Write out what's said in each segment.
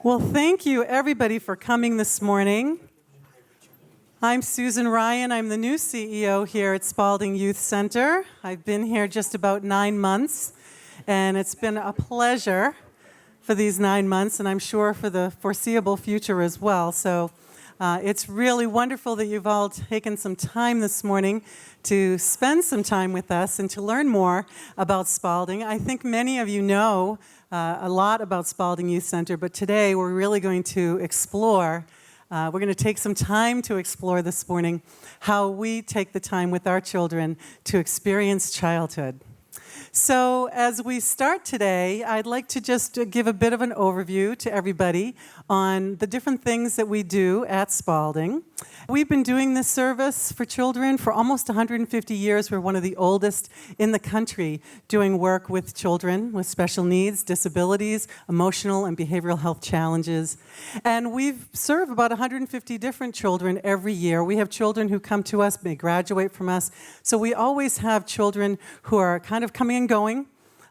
Well, thank you, everybody, for coming this morning. I'm Susan Ryan. I'm the new CEO here at Spaulding Youth Center. I've been here just about 9 months, and it's been a pleasure for these 9 months, and I'm sure for the foreseeable future as well. So it's really wonderful that you've all taken some time this morning to spend some time with us and to learn more about Spaulding. I think many of you know a lot about Spaulding Youth Center, but today we're really going to explore, we're going to take some time to explore this morning how we take the time with our children to experience childhood. So as we start today, I'd like to just give a bit of an overview to everybody on the different things that we do at Spaulding. We've been doing this service for children for almost 150 years. We're one of the oldest in the country doing work with children with special needs, disabilities, emotional and behavioral health challenges. And we serve about 150 different children every year. We have children who come to us, may graduate from us. So we always have children who are kind of coming and going.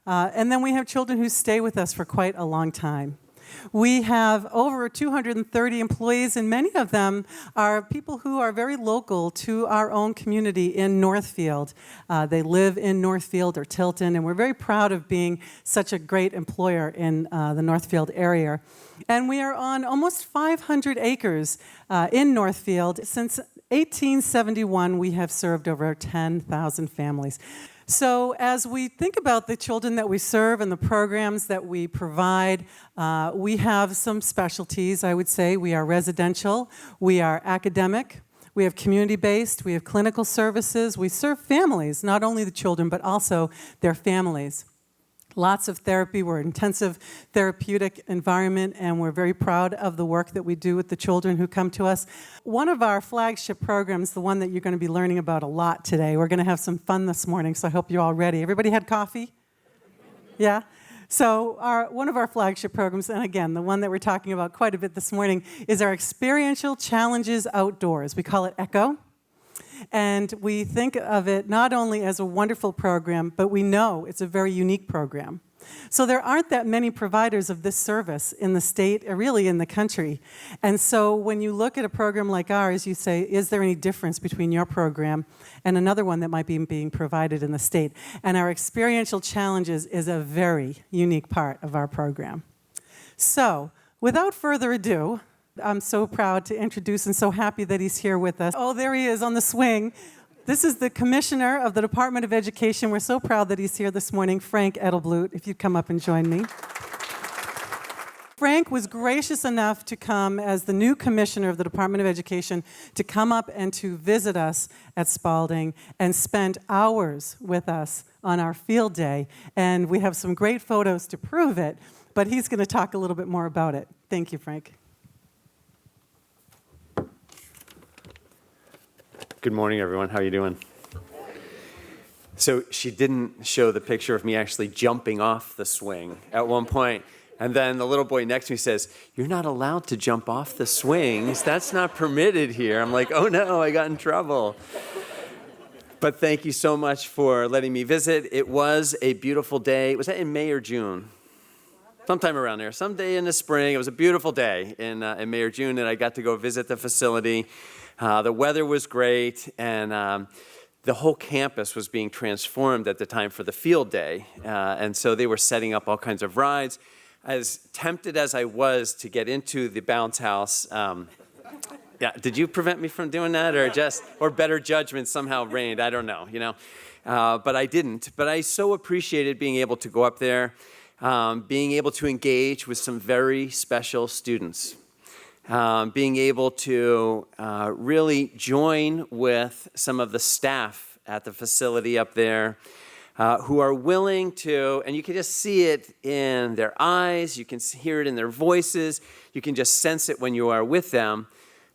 And then we have children who stay with us for quite a long time. We have over 230 employees, and many of them are people who are very local to our own community in Northfield. They live in Northfield or Tilton, and we're very proud of being such a great employer in the Northfield area. And we are on almost 500 acres in Northfield. Since 1871, we have served over 10,000 families. So as we think about the children that we serve and the programs that we provide, we have some specialties, I would say. We are residential, we are academic, we have community-based, we have clinical services. We serve families, not only the children, but also their families. Lots of therapy. We're an intensive therapeutic environment, and we're very proud of the work that we do with the children who come to us. One of our flagship programs, the one that you're going to be learning about a lot today, we're going to have some fun this morning, so I hope you're all ready. Everybody had coffee? Yeah? So one of our flagship programs, and again, the one that we're talking about quite a bit this morning, is our Experiential Challenges Outdoors. We call it ECHO. And we think of it not only as a wonderful program, but we know it's a very unique program. So there aren't that many providers of this service in the state, or really in the country. And so when you look at a program like ours, you say, is there any difference between your program and another one that might be being provided in the state? And our Experiential Challenges is a very unique part of our program. So without further ado, I'm so proud to introduce and so happy that he's here with us. Oh, there he is on the swing. This is the Commissioner of the Department of Education. We're so proud that he's here this morning, Frank Edelblut, if you'd come up and join me. Frank was gracious enough to come as the new Commissioner of the Department of Education to come up and to visit us at Spaulding and spend hours with us on our field day. And we have some great photos to prove it, but he's going to talk a little bit more about it. Thank you, Frank. Good morning, everyone. How are you doing? So she didn't show the picture of me actually jumping off the swing at one point. And then the little boy next to me says, "You're not allowed to jump off the swings. That's not permitted here." I'm like, oh no, I got in trouble. But thank you so much for letting me visit. It was a beautiful day. Was that in May or June? Sometime around there. Someday in the spring. It was a beautiful day in May or June, and I got to go visit the facility. The weather was great, and the whole campus was being transformed at the time for the field day. And so they were setting up all kinds of rides. As tempted as I was to get into the bounce house, did you prevent me from doing that, or better judgment somehow reigned? I don't know, but I didn't. But I so appreciated being able to go up there, being able to engage with some very special students. Being able to really join with some of the staff at the facility up there who are willing to, and you can just see it in their eyes, you can hear it in their voices, you can just sense it when you are with them,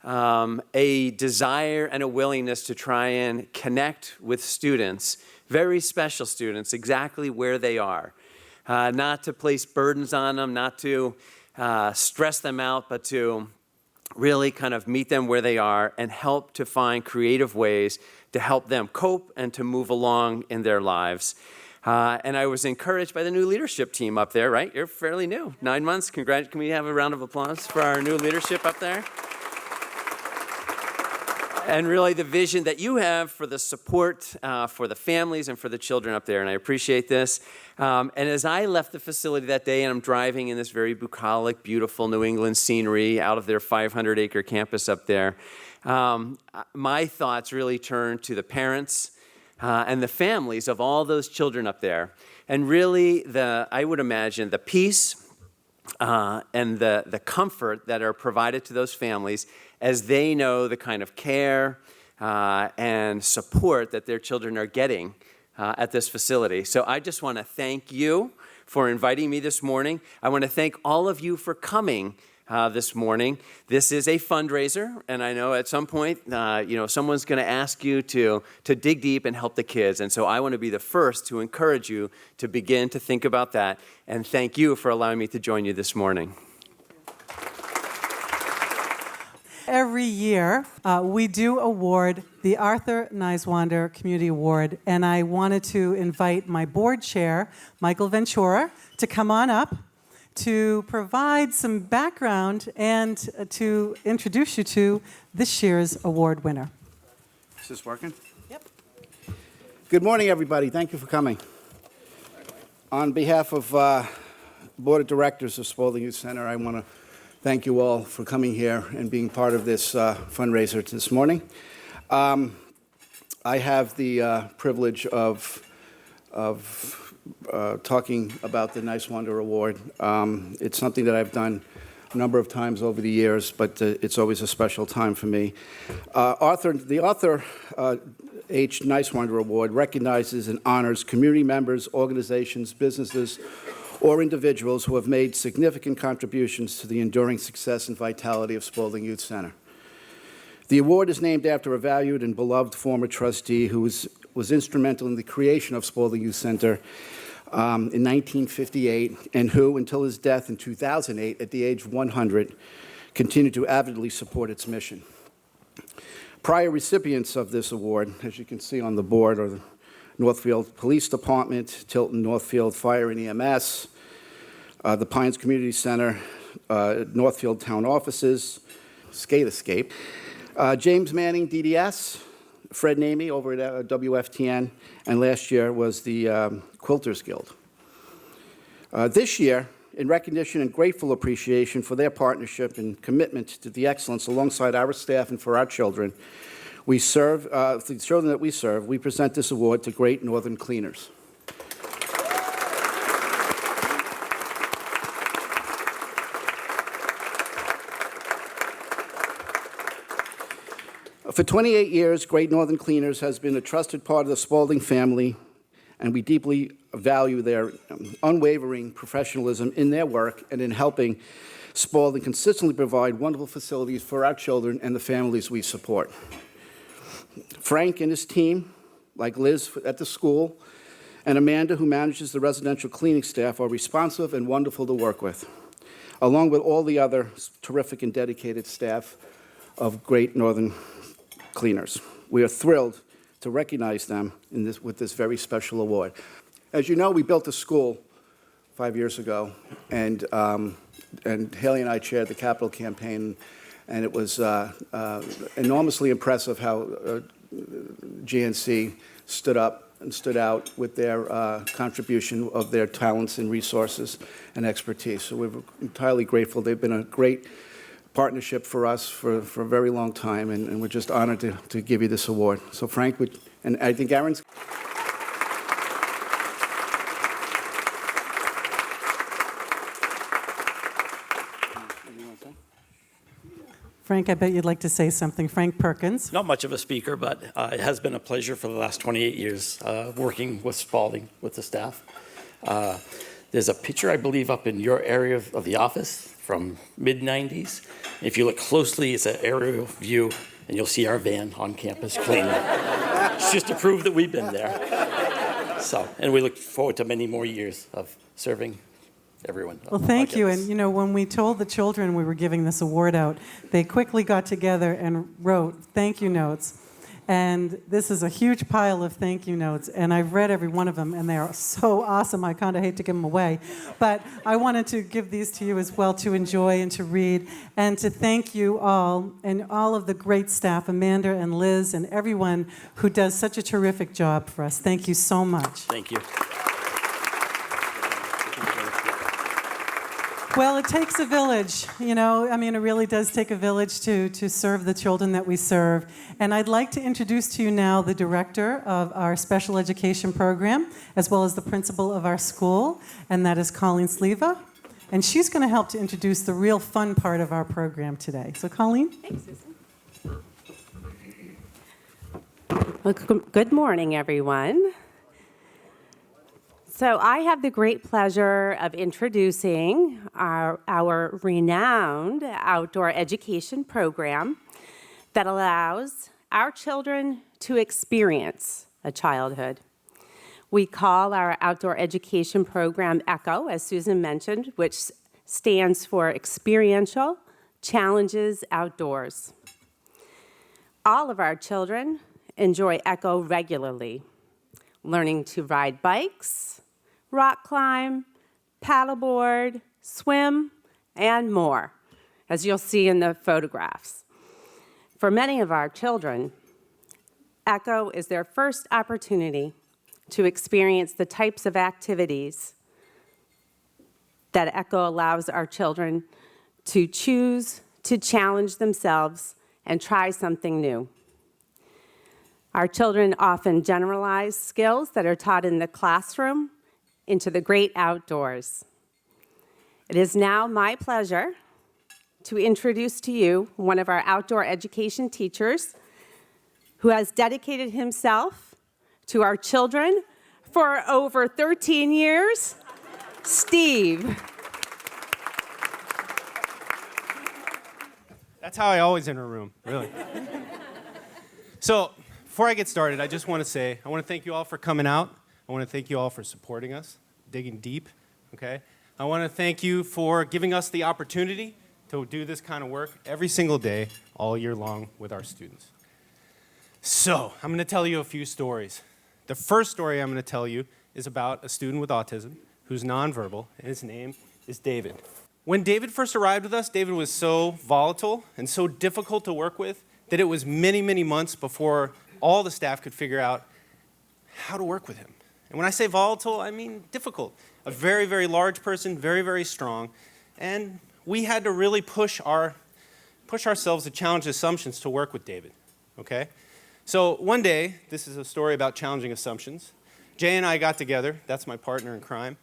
a desire and a willingness to try and connect with students, very special students, exactly where they are. Not to place burdens on them, not to stress them out, but to really kind of meet them where they are and help to find creative ways to help them cope and to move along in their lives. And I was encouraged by the new leadership team up there, right? You're fairly new, 9 months. Congrats. Can we have a round of applause for our new leadership up there? And really the vision that you have for the support for the families and for the children up there, and I appreciate this. And as I left the facility that day, and I'm driving in this very bucolic, beautiful New England scenery out of their 500-acre campus up there, my thoughts really turned to the parents and the families of all those children up there. And really, I would imagine, the peace and the comfort that are provided to those families as they know the kind of care and support that their children are getting at this facility. So I just want to thank you for inviting me this morning. I want to thank all of you for coming this morning. This is a fundraiser, and I know at some point, someone's going to ask you to dig deep and help the kids. And so I want to be the first to encourage you to begin to think about that. And thank you for allowing me to join you this morning. Every year, we do award the Arthur Niswander Community Award, and I wanted to invite my board chair, Michael Ventura, to come on up to provide some background and to introduce you to this year's award winner. Is this working? Yep. Good morning, everybody. Thank you for coming. On behalf of Board of Directors of Spaulding Youth Center, I want to thank you all for coming here and being part of this fundraiser this morning. I have the privilege of talking about the Niswander Award. It's something that I've done a number of times over the years, but it's always a special time for me. The Arthur H. Niswander Award recognizes and honors community members, organizations, businesses, or individuals who have made significant contributions to the enduring success and vitality of Spaulding Youth Center. The award is named after a valued and beloved former trustee who was instrumental in the creation of Spaulding Youth Center in 1958, and who, until his death in 2008, at the age of 100, continued to avidly support its mission. Prior recipients of this award, as you can see on the board, are the Northfield Police Department, Tilton Northfield Fire and EMS, the Pines Community Center, Northfield Town Offices, Skate Escape, James Manning DDS, Fred Namey over at WFTN, and last year was the Quilters Guild. This year, in recognition and grateful appreciation for their partnership and commitment to the excellence alongside our staff and for our children, the children that we serve, we present this award to Great Northern Cleaners. For 28 years, Great Northern Cleaners has been a trusted part of the Spaulding family, and we deeply value their unwavering professionalism in their work and in helping Spaulding consistently provide wonderful facilities for our children and the families we support. Frank and his team, like Liz at the school, and Amanda, who manages the residential cleaning staff, are responsive and wonderful to work with, along with all the other terrific and dedicated staff of Great Northern Cleaners. We are thrilled to recognize them with this very special award. As you know, we built a school 5 years ago, and Haley and I chaired the capital campaign, and it was enormously impressive how GNC stood up and stood out with their contribution of their talents and resources and expertise. So we're entirely grateful. They've been a great partnership for us for a very long time, and we're just honored to give you this award. So Frank, and I think Aaron's... Frank, I bet you'd like to say something. Frank Perkins. Not much of a speaker, but it has been a pleasure for the last 28 years working with Spaulding, with the staff. There's a picture, I believe, up in your area of the office from mid-90s. If you look closely, it's an aerial view, and you'll see our van on campus cleaning. It's just to prove that we've been there. So, and we look forward to many more years of serving everyone. Well, thank you. And, when we told the children we were giving this award out, they quickly got together and wrote thank you notes. And this is a huge pile of thank you notes, and I've read every one of them, and they are so awesome. I kind of hate to give them away. But I wanted to give these to you as well to enjoy and to read, and to thank you all, and all of the great staff, Amanda and Liz, and everyone who does such a terrific job for us. Thank you so much. Thank you. Well, it takes a village, you know. I mean, it really does take a village to serve the children that we serve. And I'd like to introduce to you now the director of our special education program, as well as the principal of our school, and that is Colleen Sleva. And she's going to help to introduce the real fun part of our program today. So, Colleen? Thanks, Susan. Well, good morning, everyone. So I have the great pleasure of introducing our renowned outdoor education program that allows our children to experience a childhood. We call our outdoor education program ECHO, as Susan mentioned, which stands for Experiential Challenges Outdoors. All of our children enjoy ECHO regularly, learning to ride bikes, rock climb, paddleboard, swim, and more, as you'll see in the photographs. For many of our children, ECHO is their first opportunity to experience the types of activities that ECHO allows our children to choose to challenge themselves and try something new. Our children often generalize skills that are taught in the classroom into the great outdoors. It is now my pleasure to introduce to you one of our outdoor education teachers who has dedicated himself to our children for over 13 years, Steve. That's how I always enter a room, really. So, before I get started, I just want to say, I want to thank you all for coming out. I want to thank you all for supporting us, digging deep, okay? I want to thank you for giving us the opportunity to do this kind of work every single day, all year long with our students. So, I'm going to tell you a few stories. The first story I'm going to tell you is about a student with autism who's nonverbal, and his name is David. When David first arrived with us, David was so volatile and so difficult to work with that it was many, many months before all the staff could figure out how to work with him. And when I say volatile, I mean difficult. A very, very large person, very, very strong. And we had to really push ourselves to challenge assumptions to work with David, okay? So one day, this is a story about challenging assumptions. Jay and I got together, that's my partner in crime,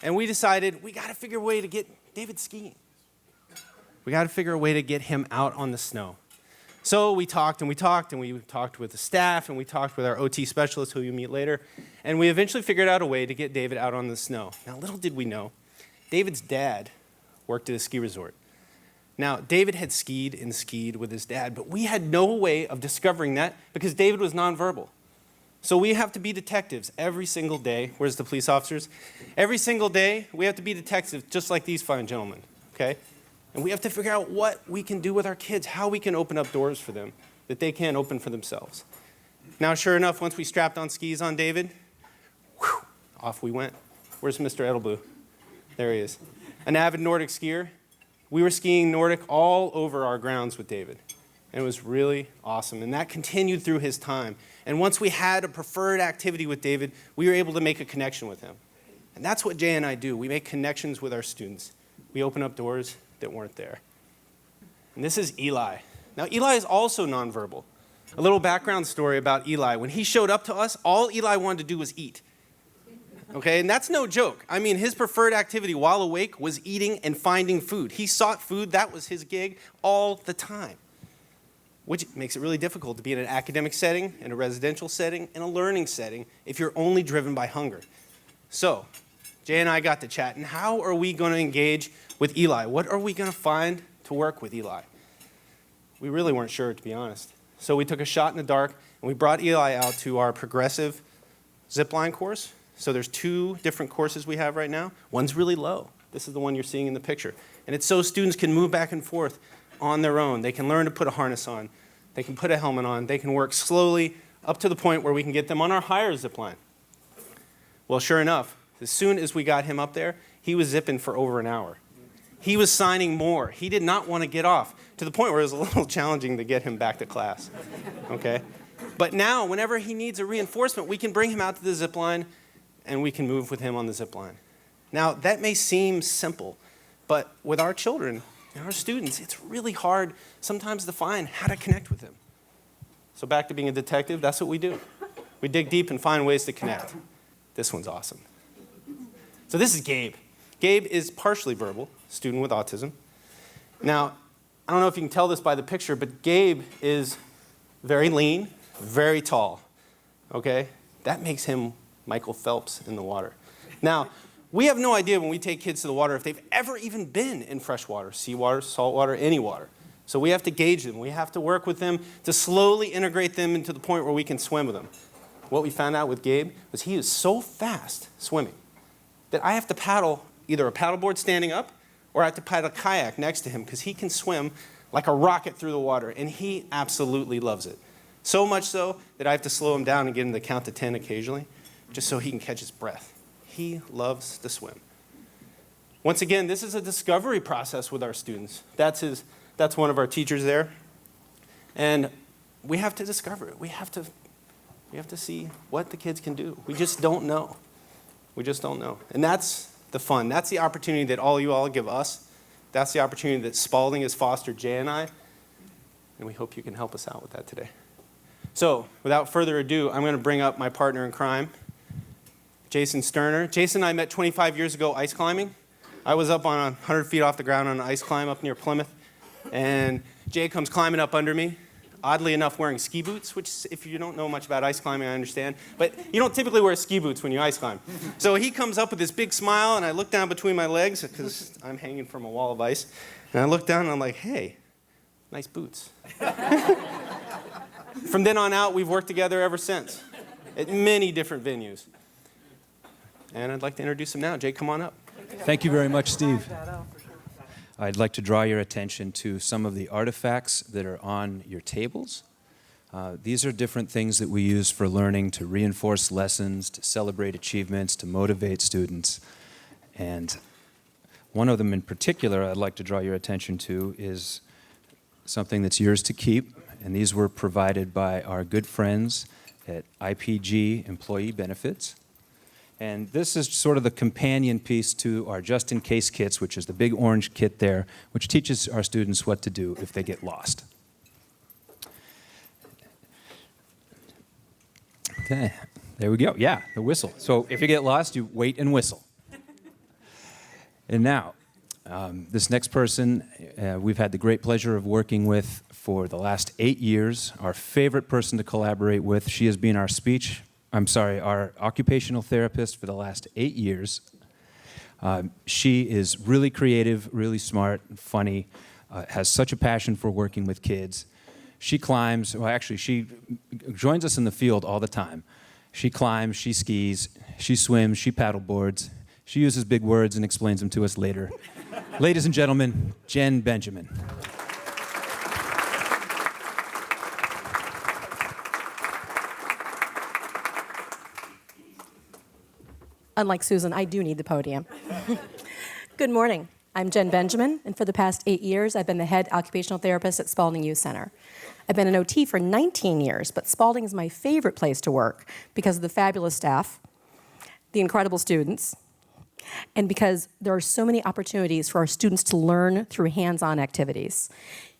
and we decided we got to figure a way to get David skiing. We got to figure a way to get him out on the snow. So we talked and we talked and we talked with the staff and we talked with our OT specialist who you'll meet later, and we eventually figured out a way to get David out on the snow. Now, little did we know, David's dad worked at a ski resort. Now, David had skied and skied with his dad, but we had no way of discovering that because David was nonverbal. So we have to be detectives every single day. Where's the police officers? Every single day, we have to be detectives just like these fine gentlemen, okay? And we have to figure out what we can do with our kids, how we can open up doors for them that they can't open for themselves. Now, sure enough, once we strapped on skis on David, whew, off we went. Where's Mr. Edelblue? There he is. An avid Nordic skier. We were skiing Nordic all over our grounds with David. And it was really awesome. And that continued through his time. And once we had a preferred activity with David, we were able to make a connection with him. And that's what Jay and I do. We make connections with our students. We open up doors that weren't there. And this is Eli. Now, Eli is also nonverbal. A little background story about Eli. When he showed up to us, all Eli wanted to do was eat. Okay, and that's no joke. I mean, his preferred activity while awake was eating and finding food. He sought food. That was his gig all the time, which makes it really difficult to be in an academic setting, in a residential setting, in a learning setting if you're only driven by hunger. So, Jay and I got to chat, and how are we going to engage with Eli? What are we going to find to work with Eli? We really weren't sure, to be honest. So we took a shot in the dark, and we brought Eli out to our progressive zipline course. So there's 2 different courses we have right now. One's really low. This is the one you're seeing in the picture. And it's so students can move back and forth on their own. They can learn to put a harness on. They can put a helmet on. They can work slowly up to the point where we can get them on our higher zip line. Well, sure enough, as soon as we got him up there, he was zipping for over an hour. He was signing more. He did not want to get off, to the point where it was a little challenging to get him back to class, okay? But now, whenever he needs a reinforcement, we can bring him out to the zip line, and we can move with him on the zip line. Now, that may seem simple, but with our children and our students, it's really hard sometimes to find how to connect with them. So back to being a detective, that's what we do. We dig deep and find ways to connect. This one's awesome. So this is Gabe. Gabe is partially verbal, student with autism. Now, I don't know if you can tell this by the picture, but Gabe is very lean, very tall, okay? That makes him Michael Phelps in the water. Now, we have no idea when we take kids to the water if they've ever even been in fresh water, seawater, saltwater, any water. So we have to gauge them. We have to work with them to slowly integrate them into the point where we can swim with them. What we found out with Gabe was he is so fast swimming that I have to paddle either a paddleboard standing up or I have to paddle a kayak next to him because he can swim like a rocket through the water, and he absolutely loves it. So much so that I have to slow him down and get him to count to 10 occasionally just so he can catch his breath. He loves to swim. Once again, this is a discovery process with our students. That's one of our teachers there. And we have to discover it. We have to see what the kids can do. We just don't know. We just don't know. And that's the fun. That's the opportunity that all you all give us. That's the opportunity that Spaulding has fostered Jay and I. And we hope you can help us out with that today. So, without further ado, I'm going to bring up my partner in crime, Jason Sterner. Jason and I met 25 years ago ice climbing. I was up on 100 feet off the ground on an ice climb up near Plymouth. And Jay comes climbing up under me, oddly enough wearing ski boots, which if you don't know much about ice climbing, I understand. But you don't typically wear ski boots when you ice climb. So he comes up with this big smile, and I look down between my legs because I'm hanging from a wall of ice. And I look down, and I'm like, hey, nice boots. From then on out, we've worked together ever since at many different venues. And I'd like to introduce him now. Jay, come on up. Thank you very much, Steve. I'd like to draw your attention to some of the artifacts that are on your tables. These are different things that we use for learning to reinforce lessons, to celebrate achievements, to motivate students. And one of them in particular I'd like to draw your attention to is something that's yours to keep. And these were provided by our good friends at IPG Employee Benefits. And this is sort of the companion piece to our just-in-case kits, which is the big orange kit there, which teaches our students what to do if they get lost. Okay, there we go. Yeah, the whistle. So if you get lost, you wait and whistle. And now, this next person we've had the great pleasure of working with for the last 8 years, our favorite person to collaborate with. She has been our our occupational therapist for the last 8 years. She is really creative, really smart, funny, has such a passion for working with kids. She climbs, well actually she joins us in the field all the time. She climbs, she skis, she swims, she paddleboards. She uses big words and explains them to us later. Ladies and gentlemen, Jen Benjamin. Unlike Susan, I do need the podium. Good morning. I'm Jen Benjamin, and for the past 8 years, I've been the head occupational therapist at Spaulding Youth Center. I've been an OT for 19 years, but Spaulding is my favorite place to work because of the fabulous staff, the incredible students, and because there are so many opportunities for our students to learn through hands-on activities.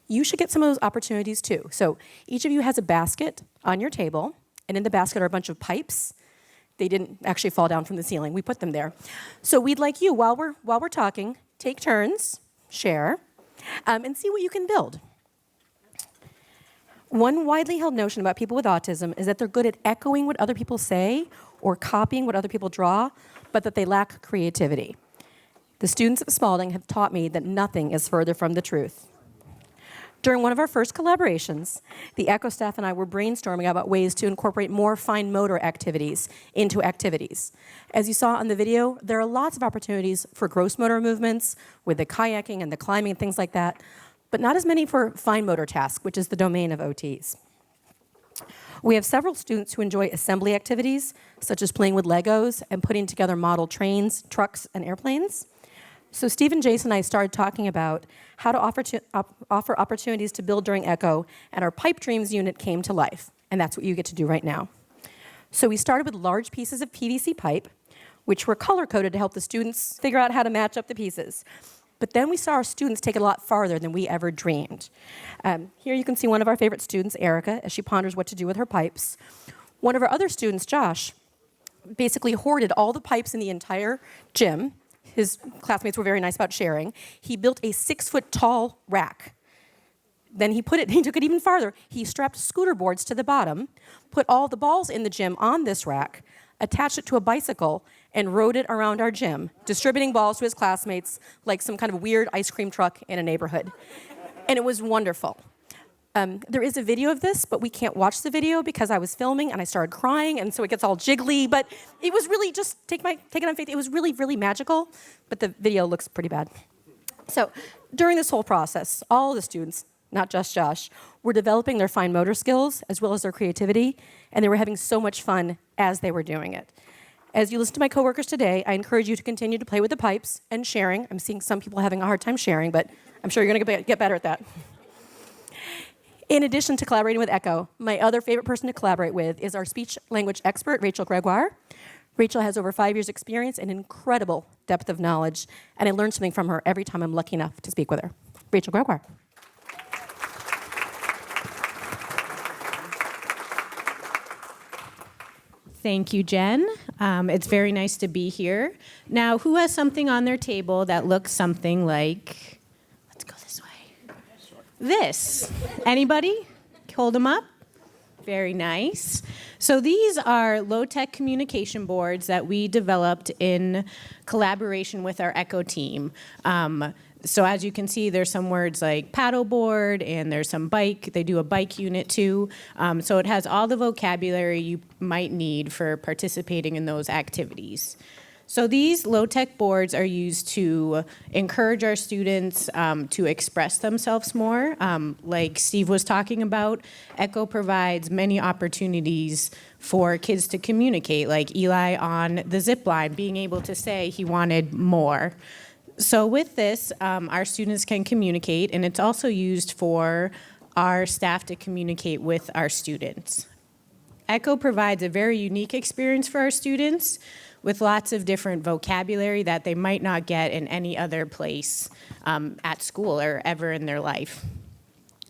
You should get some of those opportunities too. So each of you has a basket on your table, and in the basket are a bunch of pipes. They didn't actually fall down from the ceiling. We put them there. So we'd like you, while we're talking, take turns, share, and see what you can build. One widely held notion about people with autism is that they're good at echoing what other people say or copying what other people draw, but that they lack creativity. The students at Spaulding have taught me that nothing is further from the truth. During one of our first collaborations, the ECHO staff and I were brainstorming about ways to incorporate more fine motor activities into activities. As you saw on the video, there are lots of opportunities for gross motor movements with the kayaking and the climbing and things like that, but not as many for fine motor tasks, which is the domain of OTs. We have several students who enjoy assembly activities, such as playing with Legos and putting together model trains, trucks, and airplanes. So Steve and Jason and I started talking about how to offer opportunities to build during ECHO, and our Pipe Dreams unit came to life, and that's what you get to do right now. So we started with large pieces of PVC pipe, which were color-coded to help the students figure out how to match up the pieces. But then we saw our students take it a lot farther than we ever dreamed. Here you can see one of our favorite students, Erica, as she ponders what to do with her pipes. One of our other students, Josh, basically hoarded all the pipes in the entire gym. His classmates were very nice about sharing. He built a 6-foot-tall rack. Then he took it even farther. He strapped scooter boards to the bottom, put all the balls in the gym on this rack, attached it to a bicycle, and rode it around our gym, distributing balls to his classmates like some kind of weird ice cream truck in a neighborhood. And it was wonderful. There is a video of this, but we can't watch the video because I was filming and I started crying, and so it gets all jiggly. But it was really, just take it on faith, it was really, really magical, but the video looks pretty bad. So during this whole process, all the students, not just Josh, were developing their fine motor skills as well as their creativity, and they were having so much fun as they were doing it. As you listen to my coworkers today, I encourage you to continue to play with the pipes and sharing. I'm seeing some people having a hard time sharing, but I'm sure you're going to get better at that. In addition to collaborating with ECHO, my other favorite person to collaborate with is our speech language expert, Rachel Gregoire. Rachel has over 5 years' experience and incredible depth of knowledge, and I learn something from her every time I'm lucky enough to speak with her. Rachel Gregoire. Thank you, Jen. It's very nice to be here. Now, who has something on their table that looks something like, let's go this way, this? Anybody? Hold them up. Very nice. So these are low-tech communication boards that we developed in collaboration with our ECHO team. So as you can see, there's some words like paddleboard, and there's some bike. They do a bike unit too. So it has all the vocabulary you might need for participating in those activities. So these low-tech boards are used to encourage our students to express themselves more. Like Steve was talking about, ECHO provides many opportunities for kids to communicate, like Eli on the zip line, being able to say he wanted more. So with this, our students can communicate, and it's also used for our staff to communicate with our students. ECHO provides a very unique experience for our students with lots of different vocabulary that they might not get in any other place at school or ever in their life.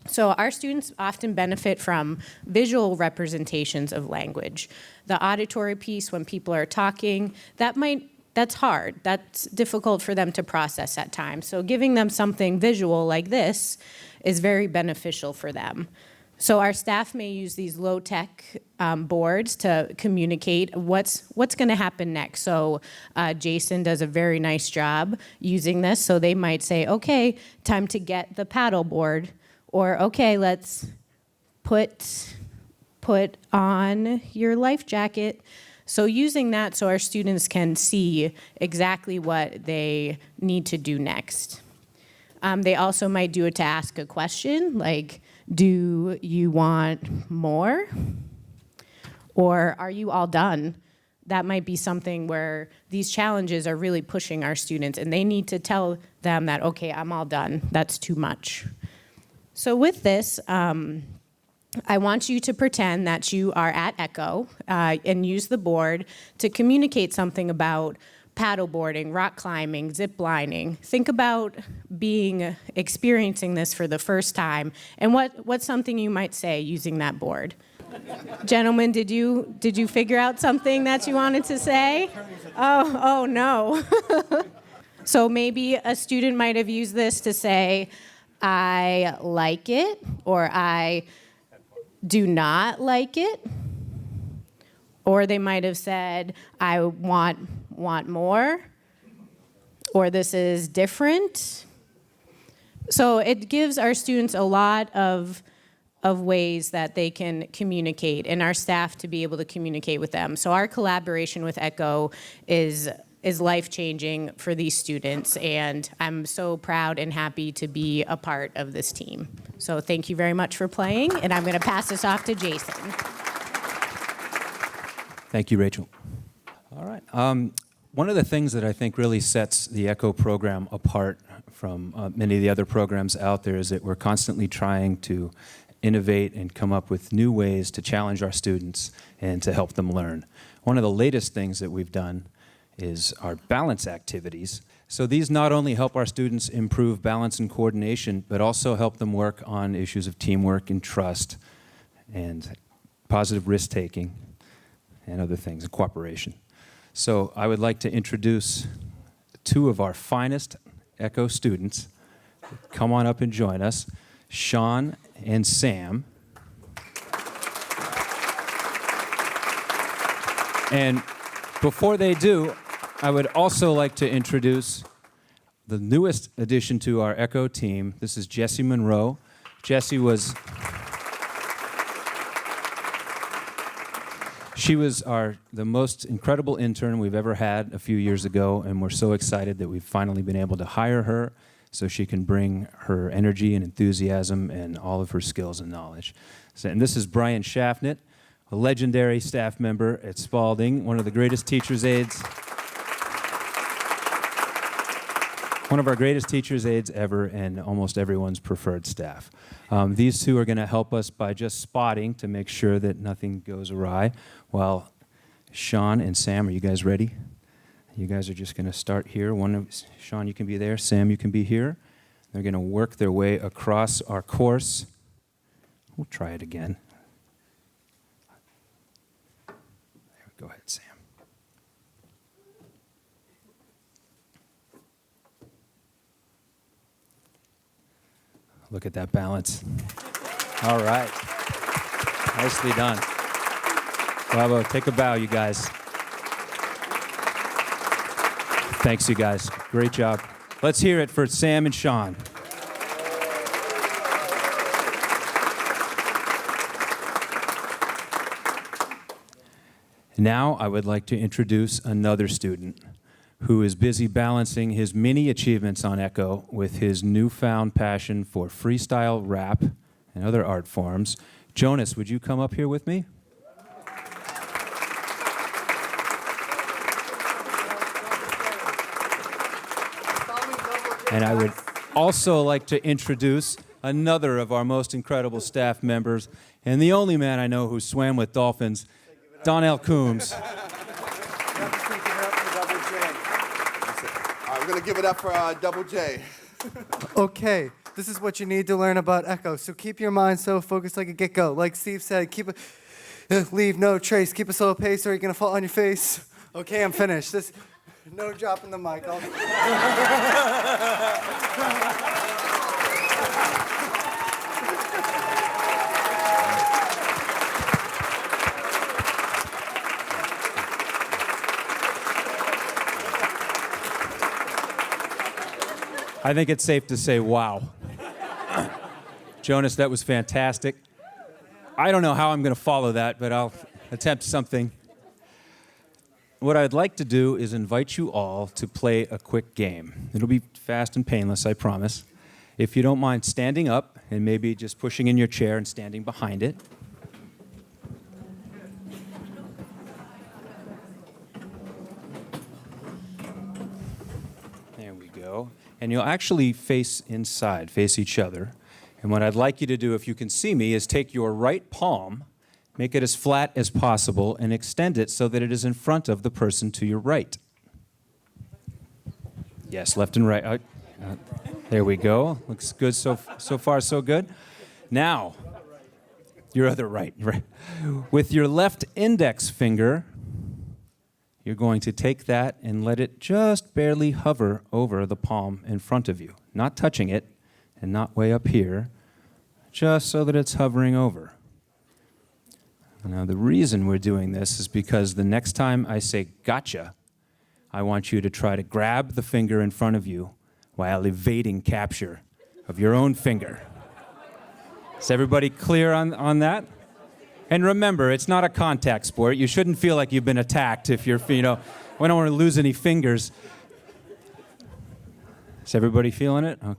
So our students often benefit from visual representations of language. The auditory piece, when people are talking, that's hard. That's difficult for them to process at times. So giving them something visual like this is very beneficial for them. So our staff may use these low-tech boards to communicate what's going to happen next. So Jason does a very nice job using this. So they might say, okay, time to get the paddleboard, or okay, let's put on your life jacket. So using that so our students can see exactly what they need to do next. They also might do it to ask a question, like, do you want more? Or are you all done? That might be something where these challenges are really pushing our students, and they need to tell them that, okay, I'm all done. That's too much. So with this, I want you to pretend that you are at ECHO and use the board to communicate something about paddleboarding, rock climbing, zip lining. Think about experiencing this for the first time, and what's something you might say using that board. Gentlemen, did you figure out something that you wanted to say? Oh no. So maybe a student might have used this to say, I like it, or I do not like it. Or they might have said, I want more, or this is different. So it gives our students a lot of ways that they can communicate, and our staff to be able to communicate with them. So our collaboration with ECHO is is life-changing for these students, and I'm so proud and happy to be a part of this team. So thank you very much for playing, and I'm going to pass this off to Jason. Thank you, Rachel. All right. One of the things that I think really sets the ECHO program apart from many of the other programs out there is that we're constantly trying to innovate and come up with new ways to challenge our students and to help them learn. One of the latest things that we've done is our balance activities. So these not only help our students improve balance and coordination, but also help them work on issues of teamwork and trust and positive risk-taking and other things, and cooperation. So I would like to introduce two of our finest ECHO students. Come on up and join us, Sean and Sam. And before they do, I would also like to introduce the newest addition to our ECHO team. This is Jessie Monroe. Jessie was the most incredible intern we've ever had a few years ago, and we're so excited that we've finally been able to hire her so she can bring her energy and enthusiasm and all of her skills and knowledge. And this is Brian Schaffnett, a legendary staff member at Spaulding, one of the greatest teacher's aides. One of our greatest teacher's aides ever and almost everyone's preferred staff. These two are going to help us by just spotting to make sure that nothing goes awry. While Sean and Sam, are you guys ready? You guys are just going to start here. Sean, you can be there. Sam, you can be here. They're going to work their way across our course. We'll try it again. Go ahead, Sam. Look at that balance. All right. Nicely done. Bravo. Take a bow, you guys. Thanks, you guys. Great job. Let's hear it for Sam and Sean. Now I would like to introduce another student who is busy balancing his many achievements on ECHO with his newfound passion for freestyle rap and other art forms. Jonas, would you come up here with me? And I would also like to introduce another of our most incredible staff members, and the only man I know who swam with dolphins, Donnell Coombs. We're going to give it up for Double J. Okay, this is what you need to learn about ECHO. So keep your mind so focused like a get-go. Like Steve said, leave no trace. Keep a slow pace or you're going to fall on your face. Okay, I'm finished. No dropping the mic. I think it's safe to say, wow. Jonas, that was fantastic. I don't know how I'm going to follow that, but I'll attempt something. What I'd like to do is invite you all to play a quick game. It'll be fast and painless, I promise. If you don't mind standing up and maybe just pushing in your chair and standing behind it. There we go. And you'll actually face inside, face each other. And what I'd like you to do, if you can see me, is take your right palm, make it as flat as possible, and extend it so that it is in front of the person to your right. Yes, left and right. There we go. Looks good so far, so good. Now, your other right. With your left index finger, you're going to take that and let it just barely hover over the palm in front of you. Not touching it and not way up here, just so that it's hovering over. Now, the reason we're doing this is because the next time I say gotcha, I want you to try to grab the finger in front of you while evading capture of your own finger. Is everybody clear on that? And remember, it's not a contact sport. You shouldn't feel like you've been attacked if you're, we don't want to lose any fingers. Is everybody feeling it? Oh,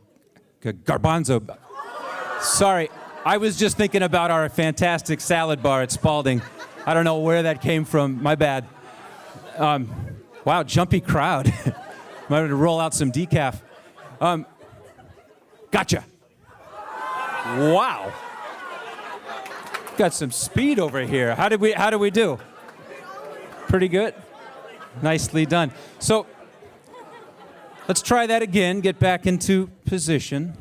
good. Garbanzo. Sorry, I was just thinking about our fantastic salad bar at Spaulding. I don't know where that came from. My bad. Wow, jumpy crowd. Might have to roll out some decaf. Gotcha. Wow. Got some speed over here. How did we do? Pretty good. Nicely done. So let's try that again. Get back into position.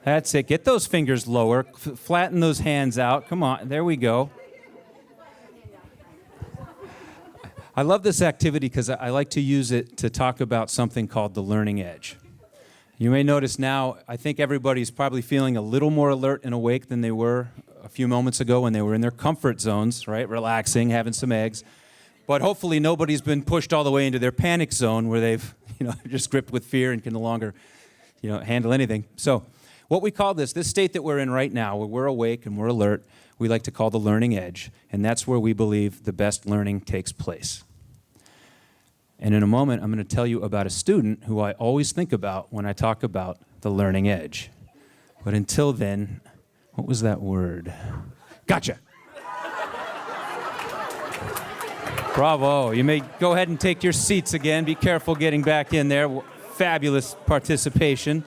That's it. Get those fingers lower. Flatten those hands out. Come on. There we go. I love this activity because I like to use it to talk about something called the learning edge. You may notice now, I think everybody's probably feeling a little more alert and awake than they were a few moments ago when they were in their comfort zones, right? Relaxing, having some eggs. But hopefully nobody's been pushed all the way into their panic zone where they've, just gripped with fear and can no longer, handle anything. So what we call this state that we're in right now, where we're awake and we're alert, we like to call the learning edge. And that's where we believe the best learning takes place. And in a moment, I'm going to tell you about a student who I always think about when I talk about the learning edge. But until then, what was that word? Gotcha. Bravo. You may go ahead and take your seats again. Be careful getting back in there. Fabulous participation.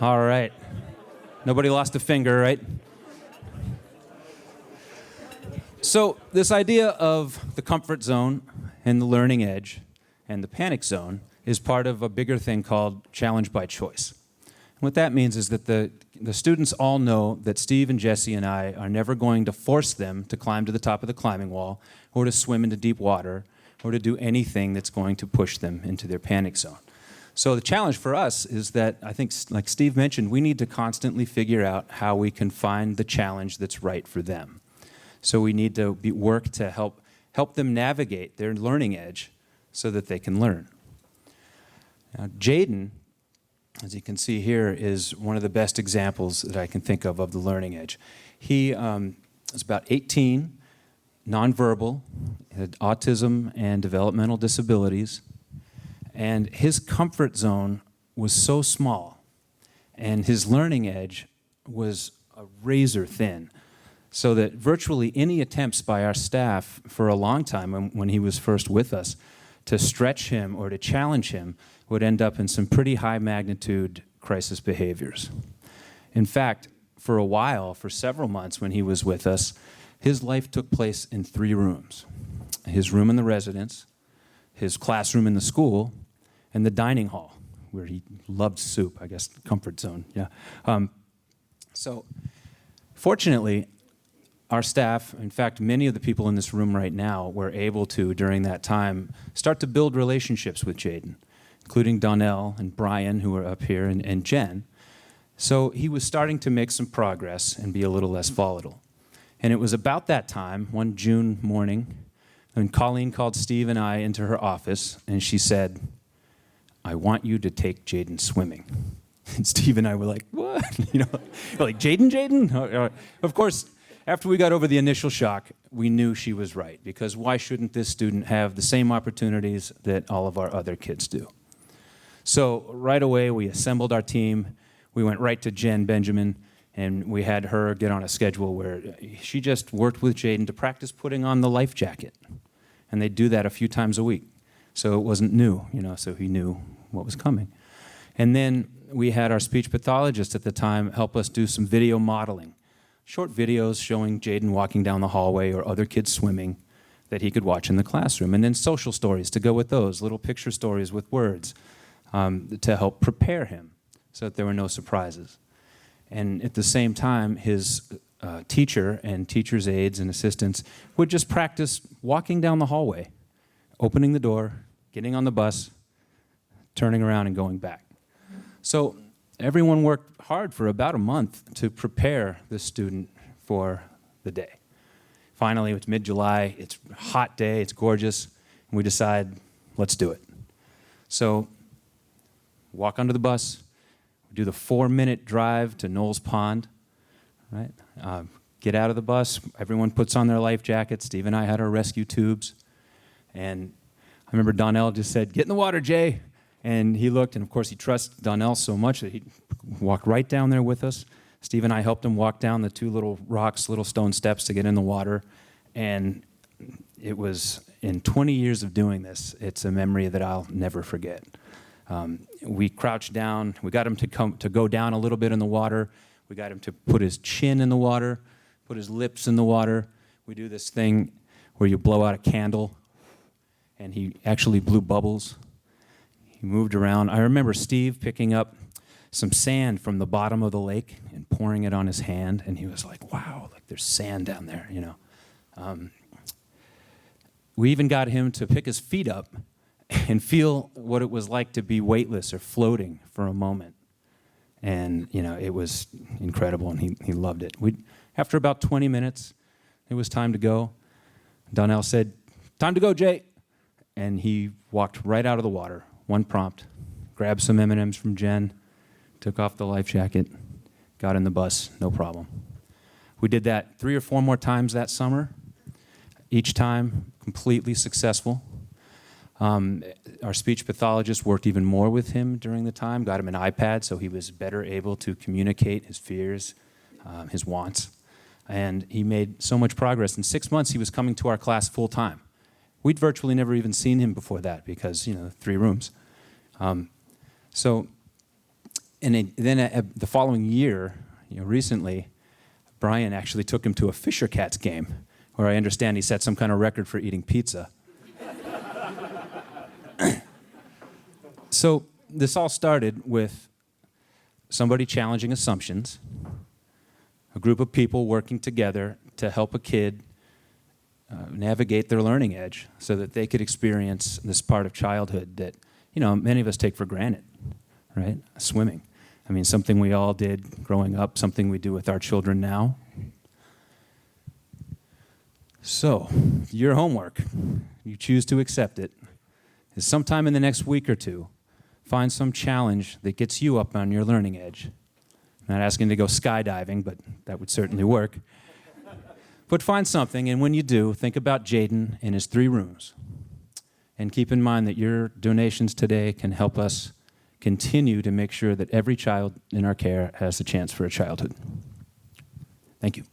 All right. Nobody lost a finger, right? So this idea of the comfort zone and the learning edge and the panic zone is part of a bigger thing called challenge by choice. And what that means is that the students all know that Steve and Jesse and I are never going to force them to climb to the top of the climbing wall or to swim into deep water or to do anything that's going to push them into their panic zone. So the challenge for us is that, I think, like Steve mentioned, we need to constantly figure out how we can find the challenge that's right for them. So we need to work to help them navigate their learning edge so that they can learn. Now, Jaden, as you can see here, is one of the best examples that I can think of the learning edge. He is about 18, nonverbal, had autism and developmental disabilities. And his comfort zone was so small, and his learning edge was a razor thin, so that virtually any attempts by our staff for a long time when he was first with us to stretch him or to challenge him would end up in some pretty high magnitude crisis behaviors. In fact, for a while, for several months when he was with us, his life took place in 3 rooms. His room in the residence, his classroom in the school, and the dining hall, where he loved soup, I guess, comfort zone, yeah. So fortunately, our staff, in fact, many of the people in this room right now were able to, during that time, start to build relationships with Jaden, including Donnell and Brian, who are up here, and Jen. So he was starting to make some progress and be a little less volatile. And it was about that time, one June morning, when Colleen called Steve and I into her office, and she said, "I want you to take Jaden swimming." And Steve and I were like, "What?" We're like, Jaden? Of course, after we got over the initial shock, we knew she was right, because why shouldn't this student have the same opportunities that all of our other kids do? So right away, we assembled our team. We went right to Jen Benjamin, and we had her get on a schedule where she just worked with Jaden to practice putting on the life jacket. And they'd do that a few times a week. So it wasn't new, so he knew what was coming. And then we had our speech pathologist at the time help us do some video modeling. Short videos showing Jaden walking down the hallway or other kids swimming that he could watch in the classroom. And then social stories to go with those, little picture stories with words to help prepare him so that there were no surprises. And at the same time, his teacher and teacher's aides and assistants would just practice walking down the hallway, opening the door, getting on the bus, turning around and going back. So everyone worked hard for about a month to prepare this student for the day. Finally, it's mid-July, it's a hot day, it's gorgeous, and we decide, let's do it. So walk onto the bus, we do the 4-minute drive to Knowles Pond, right? Get out of the bus, everyone puts on their life jackets. Steve and I had our rescue tubes. And I remember Donnell just said, "Get in the water, Jay." And he looked, and of course he trusts Donnell so much that he walked right down there with us. Steve and I helped him walk down the 2 little rocks, little stone steps to get in the water. And it was, in 20 years of doing this, it's a memory that I'll never forget. We crouched down. We got him to go down a little bit in the water. We got him to put his chin in the water, put his lips in the water. We do this thing where you blow out a candle, and he actually blew bubbles. He moved around. I remember Steve picking up some sand from the bottom of the lake and pouring it on his hand, and he was like, "Wow, like there's sand down there," you know. We even got him to pick his feet up and feel what it was like to be weightless or floating for a moment. And, you know, it was incredible, and he loved it. After about 20 minutes, it was time to go. Donnell said, "Time to go, Jay." And he walked right out of the water, one prompt, grabbed some M&Ms from Jen, took off the life jacket, got in the bus, no problem. We did that 3 or 4 more times that summer, each time completely successful. Our speech pathologist worked even more with him during the time, got him an iPad so he was better able to communicate his fears, his wants. And he made so much progress. In 6 months, he was coming to our class full time. We'd virtually never even seen him before that because, you know, 3 rooms. Then the following year, you know, recently, Brian actually took him to a Fisher Cats game, where I understand he set some kind of record for eating pizza. So this all started with somebody challenging assumptions, a group of people working together to help a kid navigate their learning edge so that they could experience this part of childhood that, you know, many of us take for granted, right? Swimming. I mean, something we all did growing up, something we do with our children now. So, your homework, you choose to accept it, is sometime in the next week or 2, find some challenge that gets you up on your learning edge. I'm not asking to go skydiving, but that would certainly work. But find something, and when you do, think about Jaden and his 3 rooms. And keep in mind that your donations today can help us continue to make sure that every child in our care has a chance for a childhood. Thank you.